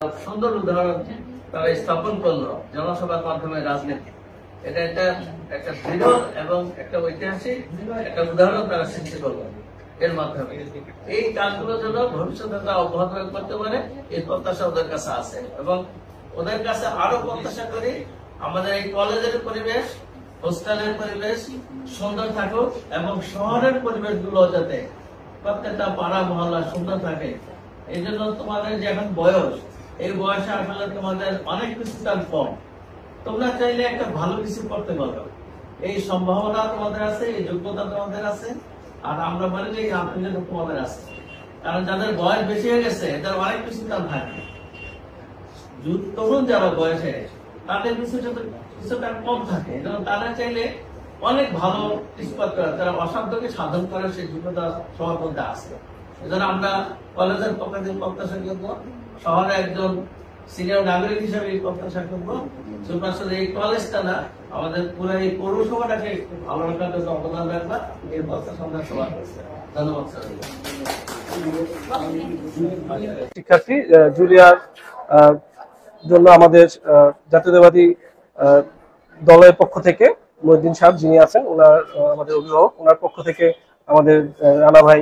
সুন্দর উদাহরণ তারা স্থাপন করলো জনসভার মাধ্যমে রাজনীতি। এটা একটা দৃঢ় এবং একটা ঐতিহাসিক একটা উদাহরণ তারা সৃষ্টি করলো এর মাধ্যমে। এই কাজগুলো যেন ভবিষ্যতে তারা অব্যাহত করতে পারে এই প্রত্যাশা ওদের কাছে আছে, এবং ওদের কাছে আরো প্রত্যাশা করি আমাদের এই কলেজের পরিবেশ, হোস্টেলের পরিবেশ সুন্দর থাকুক এবং শহরের পরিবেশগুলো যাতে প্রত্যেকটা পাড়া মহল্লা সুন্দর থাকে। এই জন্য তোমাদের যে এখন বয়স, এই বয়সে আসলে তোমাদের অনেক কিছু কম, তোমরা চাইলে একটা ভালো কিছু করতে পারো। এই সম্ভাবনা তোমাদের আছে, এই যোগ্যতা তোমাদের আছে, আর আমরা মনে করি আত্মীয়তা তোমাদের আছে। কারণ যাদের বয়স বেশি হয়ে গেছে এদের অনেক কিছু থাকে, তরুণ যারা বয়সে তাদের কিছুটা কম থাকে, তারা চাইলে অনেক ভালো ইস্পাত করে, তারা অসাধ্যকে সাধন করে, সেই যোগ্যতা সবার মধ্যে আছে। এজন্য আমরা কলেজের পক্ষ থেকে প্রত্যাশা করবো, শহরে একজন সিনিয়র নাগরিক হিসেবে প্রত্যাশা করবো শুধু আসলে এই কলেজটা না, আমাদের পুরো এই পৌরসভাটাকে একটু ভালো রাখার জন্য অবদান রাখবা, এই প্রত্যাশা আমরা সবার করছি। ধন্যবাদ স্যার। শিক্ষার্থী জুলিয়ার জন্য আমাদের জাতীয়তাবাদী দলের পক্ষ থেকে মহিউদ্দিন সাহেব যিনি আছেন, ওনার আমাদের অভিভাবক, ওনার পক্ষ থেকে আমাদের রানা ভাই,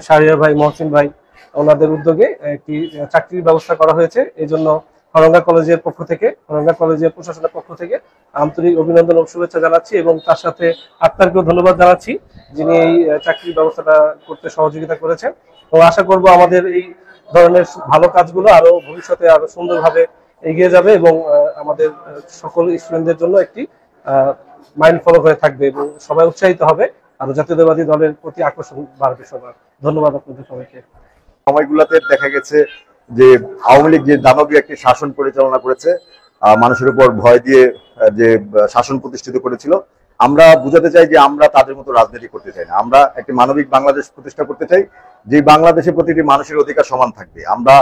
শাহরিয়ার ভাই, মহসিন ভাই, ওনাদের উদ্যোগে একটি চাকরির ব্যবস্থা করা হয়েছে। এই জন্য হরঙ্গা কলেজের পক্ষ থেকে, হরঙ্গা কলেজের প্রশাসনের পক্ষ থেকে আন্তরিক অভিনন্দন ও শুভেচ্ছা জানাচ্ছি, এবং তার সাথে আক্তারকেও ধন্যবাদ জানাচ্ছি যিনি এই চাকরির ব্যবস্থাটা করতে সহযোগিতা করেছেন। এবং আশা করব আমাদের এই ধরনের ভালো কাজগুলো আরো ভবিষ্যতে আরো সুন্দরভাবে এগিয়ে যাবে এবং আমাদের সকল স্টুডেন্টদের জন্য একটি মাইন্ড ফলো হয়ে থাকবে এবং সবাই উৎসাহিত হবে, আর জাতীয়তাবাদী দলের প্রতি আকর্ষণ বাড়বে সবার। ধন্যবাদ আপনাদের সবাইকে। সময়গুলোতে দেখা গেছে যে আওয়ামী লীগ যে দানবীয় একটি শাসন পরিচালনা করেছে, মানুষের উপর ভয় দিয়ে যে শাসন প্রতিষ্ঠিত করেছিল, আমরা বুঝাতে চাই যে আমরা তাদের মতো রাজনীতি করতে চাই না। আমরা একটি মানবিক বাংলাদেশ প্রতিষ্ঠা করতে চাই, যে বাংলাদেশে প্রতিটি মানুষের অধিকার সমান থাকবে। আমরা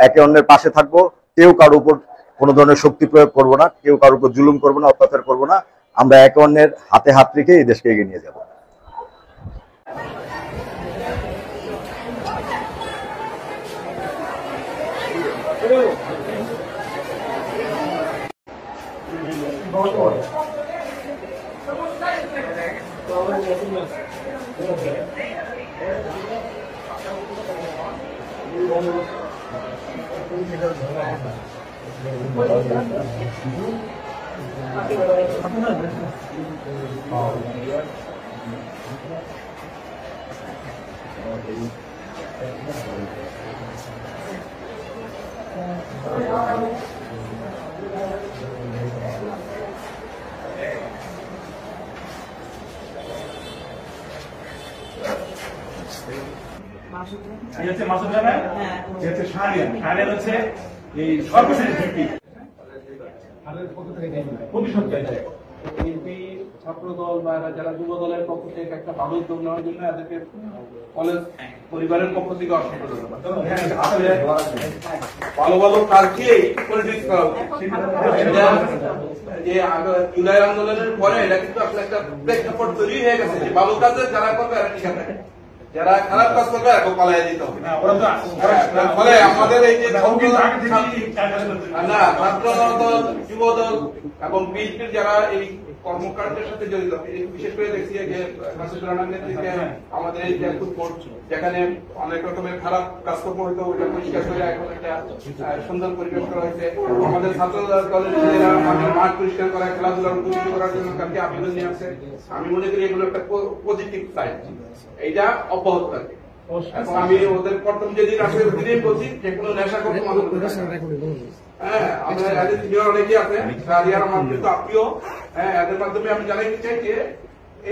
একে অন্যের পাশে থাকবো, কেউ কারোর উপর কোনো ধরনের শক্তি প্রয়োগ করবো না, কেউ কারোর উপর জুলুম করবো না, অত্যাচার করবো না। আমরা একে অন্যের হাতে হাত রেখে এই দেশকে এগিয়ে নিয়ে যাবো। ছাত্র দল বা যারা যুব দলের পক্ষ থেকে একটা ভালো উদ্যোগ নেওয়ার জন্য এদেরকে কলেজ পরিবারের পক্ষ থেকে অসংখ্য ধন্যবাদ। ভালো ভালো কাজকেই পলিটিক্স করা উচিত। যে জুলাই আন্দোলনের পরে এটা কিন্তু আসলে একটা প্রেক্ষাপট তৈরি হয়ে গেছে যে ভালো কাজে যারা করবে এরা ঠিক আছে, যারা খারাপ কাজ করবে এখন পালাই দিতে হবে। ফলে আমাদের এই যে না ছাত্র দল, যুব দল এবং বিএনপির যারা এই কর্মকাণ্ডের সাথে জড়িত, বিশেষ করে দেখছি যে নেতৃত্বে আমাদের এই কোর্ট যেখানে অনেক রকমের খারাপ কাজকর্ম হইতো ওইটা পরিষ্কার করে এখন একটা সুন্দর পরিবেশ করা হয়েছে। আমাদের ছাত্র দলের ছেলেরা আমাদের মাঠ পরিষ্কার করা, খেলাধুলার উপযোগী করার জন্য কালকে আবেদন নিয়ে আসছে। আমি মনে করি এগুলো একটা পজিটিভ সাইড, এইটা অব্যাহত থাকে। এবং আমি ওদের প্রথম যেদিন আসলে দিনেই বলছি যে কোনো নেশা করতে মানা করতে, হ্যাঁ আমাদের এদের সিনিয়র অনেকেই আছে, আমার কিন্তু আত্মীয়, হ্যাঁ এদের মাধ্যমে আমি জানাইতে চাই যে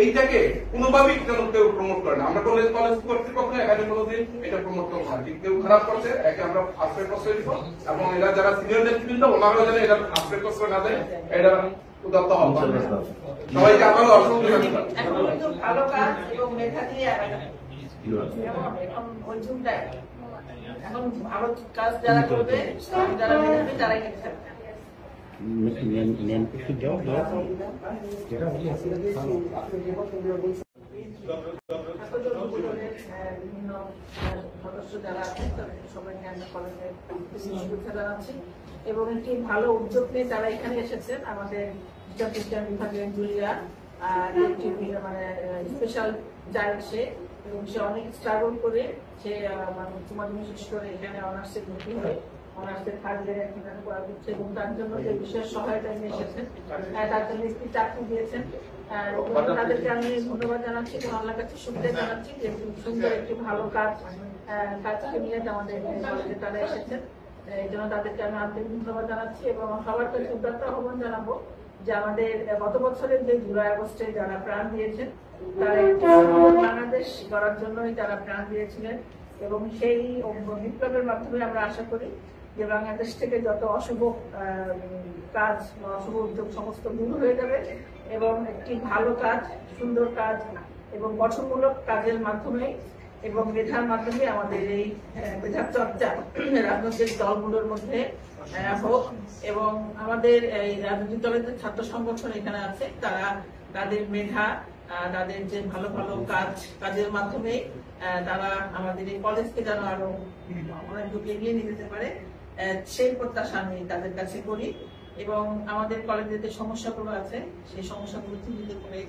এইটাকে কোনোভাবেই যেন কেউ প্রমোট করে না। আমরা কলেজ কর্তৃপক্ষ এখানে কোনোদিন এটা প্রমোট করবো না, কেউ খারাপ করছে একে আমরা আশ্রয় প্রশ্রয় দিব, এবং এরা যারা সিনিয়র নেতৃবৃন্দ ওনারাও যেন এটা আশ্রয় প্রশ্রয় না দেয়, এটা উদাত্ত হবে। সবাইকে আবারও অসংখ্য ধন্যবাদ। এখন ভালো কাজ যারা করবে, যারা মেধাবী তারাই থাকবে। সদস্য যারা আছেন তাদের সবাইকে আমরা কলেজের শুভেচ্ছা জানাচ্ছি এবং একটি ভালো উদ্যোগ নিয়ে তারা এখানে এসেছেন। আমাদের বিজ্ঞান বিভাগের জুলিয়া মানে স্পেশাল চাইল্ড সে, এবং সে অনেক স্ট্রাগল করে সে উচ্চ মাধ্যমিক শেষ করে এখানে অনার্সে ভর্তি হয়, অনার্সের থার্ড ইয়ারে এখানে পড়া করছে এবং তার জন্য যে বিশেষ সহায়তা নিয়ে এসেছেন, তার জন্য একটি চাকরি দিয়েছেন। তাদেরকে আমি ধন্যবাদ জানাচ্ছি এবং আল্লাহর কাছে শুকরিয়া জানাচ্ছি যে সুন্দর একটি ভালো কাজকে নিয়ে আমাদের কলেজে তারা এসেছেন। এই জন্য তাদেরকে আমি আন্তরিক ধন্যবাদ জানাচ্ছি এবং সবার কাছে উদাত্ত আহ্বান জানাবো যে আমাদের গত বছরের যে জুলাই আগস্টে যারা প্রাণ দিয়েছেন তারা বাংলাদেশ গড়ার জন্যই তারা প্রাণ দিয়েছিলেন এবং সেই বিপ্লবের মাধ্যমে আমরা আশা করি যে বাংলাদেশ থেকে যত অশুভ কাজ বা অশুভ উদ্যোগ সমস্ত দূর হয়ে যাবে এবং একটি ভালো কাজ, সুন্দর কাজ এবং গঠনমূলক কাজের মাধ্যমে এবং মেধার মাধ্যমে আমাদের এই মেধার চর্চা রাজনৈতিক দলগুলোর মধ্যে হোক এবং আমাদের এই রাজনৈতিক দলের যে ছাত্র সংগঠন এখানে আছে তারা তাদের মেধা, তাদের যে ভালো ভালো কাজের মাধ্যমে তারা আমাদের এই কলেজকে যেন আরো অনেক দূর এগিয়ে নিয়ে যেতে পারে সেই প্রত্যাশা আমি তাদের কাছে করি এবং আমাদের কলেজের যে সমস্যাগুলো আছে সেই সমস্যাগুলো চিহ্নিত করে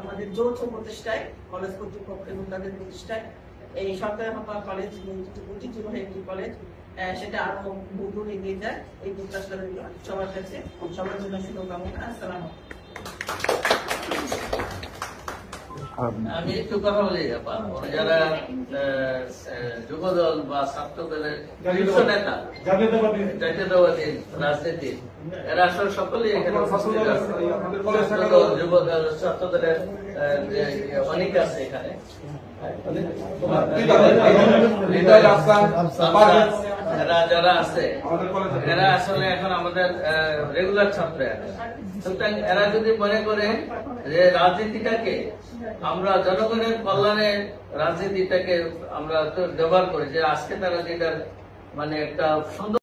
আমাদের যৌথ প্রচেষ্টায় কলেজ কর্তৃপক্ষ এবং তাদের প্রচেষ্টায় এই সরকারি কলেজ ঐতিহ্যবাহী একটি কলেজ সেটা আরো বহুদূর এগিয়ে যায় এই প্রত্যাশা রইল সবার কাছে। সবার জন্য শুভকামনা। আসসালাম। আমি একটু কথা বলি, যারা যুবদল বা ছাত্র দলের শীর্ষ নেতা, জাতীয়তাবাদী রাজনীতি, এরা আসলে সকলেই এখানে যুবদল ছাত্র দলের অনেক আছে এখানে, যারা আছে এরা আসলে এখন আমাদের রেগুলার ছাত্র। সুতরাং এরা যদি মনে করে যে রাজনীতিটাকে আমরা জনগণের কল্যাণে রাজনীতিটাকে আমরা ব্যবহার করি, যে আজকে তারা যেটা মানে একটা সুন্দর